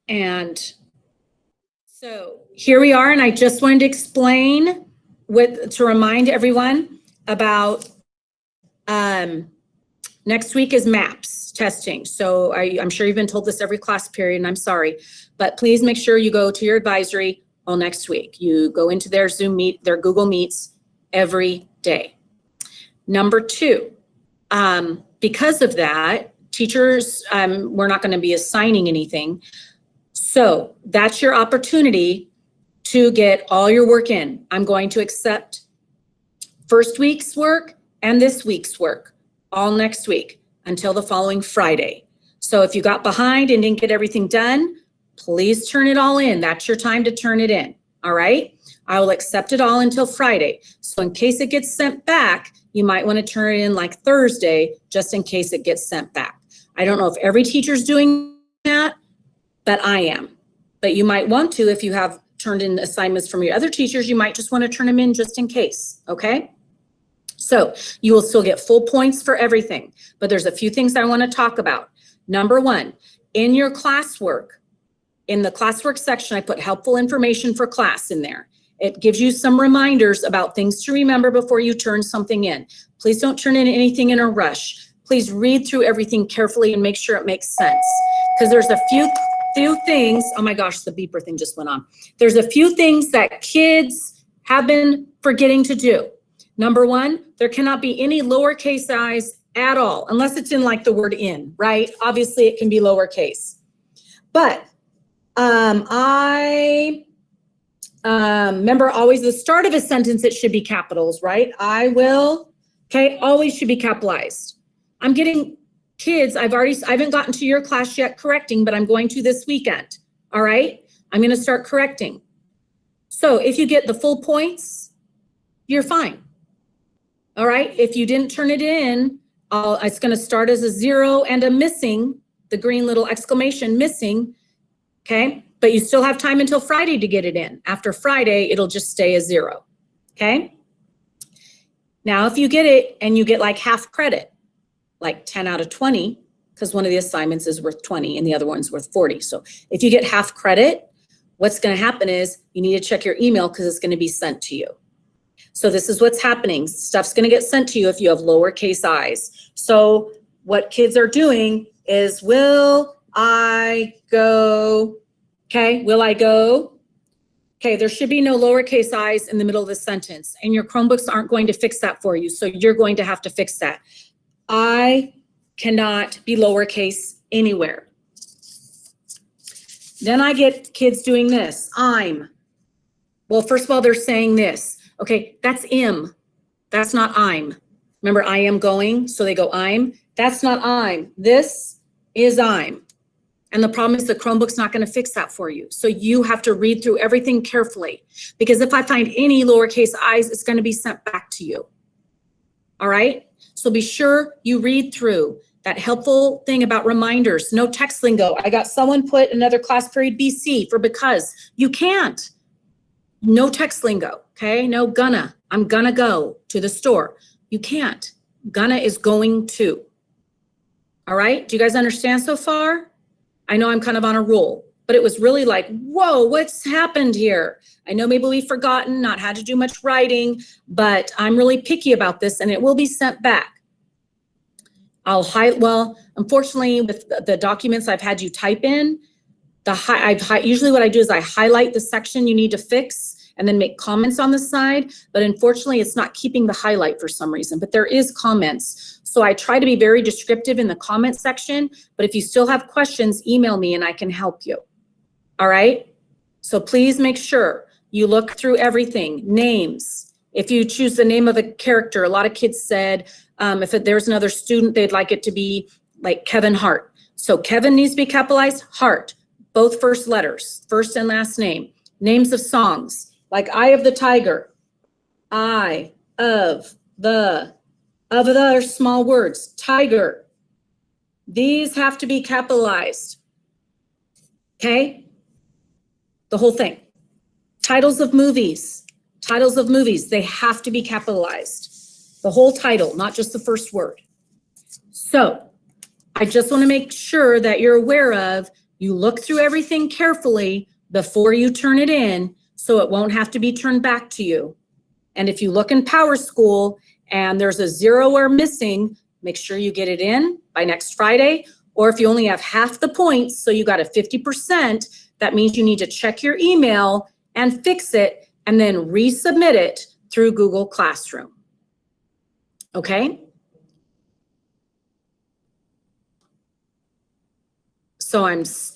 And so here we are, and I just wanted to explain to remind everyone about next week is MAPS testing. So I'm sure you've been told this every class period, and I'm sorry, but please make sure you go to your advisory all next week. You go into their Zoom Meet, their Google Meets every day. Number two, because of that, teachers, we're not going to be assigning anything. So that's your opportunity to get all your work in. I'm going to accept first week's work and this week's work all next week until the following Friday. So if you got behind and didn't get everything done, please turn it all in. That's your time to turn it in. All right. I will accept it all until Friday. So in case it gets sent back, you might want to turn it in like Thursday, just in case it gets sent back. I don't know if every teacher's doing that, but I am. But you might want to, if you have turned in assignments from your other teachers, you might just want to turn them in just in case, okay? So you will still get full points for everything, but there's a few things I want to talk about. Number one, in your classwork, in the classwork section, I put helpful information for class in there. It gives you some reminders about things to remember before you turn something in. Please don't turn in anything in a rush. Please read through everything carefully and make sure it makes sense. Because there's a few things, oh my gosh, the beeper thing just went on. There's a few things that kids have been forgetting to do. Number one, there cannot be any lowercase i's at all, unless it's in like the word in, right? Obviously it can be lowercase. But I remember always the start of a sentence, it should be capitals, right? I will, okay, always should be capitalized. I'm getting kids, I haven't gotten to your class yet correcting, but I'm going to this weekend, all right? I'm gonna start correcting. So if you get the full points, you're fine, all right? If you didn't turn it in, it's gonna start as a 0 and a missing, the green little exclamation missing, okay? But you still have time until Friday to get it in. After Friday, it'll just stay a 0, okay? Now, if you get it and you get like half credit, like 10 out of 20, because one of the assignments is worth 20 and the other one's worth 40. So if you get half credit, what's going to happen is you need to check your email because it's going to be sent to you. So this is what's happening. Stuff's going to get sent to you if you have lowercase i's. So what kids are doing is, will I go? Okay, will I go? Okay, there should be no lowercase i's in the middle of the sentence, and your Chromebooks aren't going to fix that for you. So you're going to have to fix that. I cannot be lowercase anywhere. Then I get kids doing this, I'm. Well, first of all, they're saying this. Okay, that's im. That's not I'm. Remember, I am going, so they go I'm. That's not I'm. This is I'm. And the problem is the Chromebook's not going to fix that for you. So you have to read through everything carefully, because if I find any lowercase i's, it's going to be sent back to you. All right? So be sure you read through that helpful thing about reminders. No text lingo. I got someone put another class period BC for because. You can't. No text lingo, okay? No gonna. I'm gonna go to the store. You can't. Gonna is going to. All right? Do you guys understand so far? I know I'm kind of on a roll, but it was really like, whoa, what's happened here? I know maybe we've forgotten, not had to do much writing, but I'm really picky about this and it will be sent back. Well, unfortunately with the documents I've had you type in, usually what I do is I highlight the section you need to fix and then make comments on the side, but unfortunately it's not keeping the highlight for some reason, but there is comments. So I try to be very descriptive in the comment section, but if you still have questions, email me and I can help you. All right? So please make sure you look through everything. Names. If you choose the name of a character, a lot of kids said, if there's another student, they'd like it to be like Kevin Hart. So Kevin needs to be capitalized, Hart, both first letters, first and last name. Names of songs, like Eye of the Tiger, Eye of the are small words, tiger. These have to be capitalized, okay? The whole thing. Titles of movies, they have to be capitalized. The whole title, not just the first word. So I just want to make sure that you're aware of, You look through everything carefully before you turn it in, so it won't have to be turned back to you. And if you look in PowerSchool and there's a 0 or missing, make sure you get it in by next Friday. Or if you only have half the points, so you got a 50%, that means you need to check your email and fix it and then resubmit it through Google Classroom. Okay? So I'm stopping.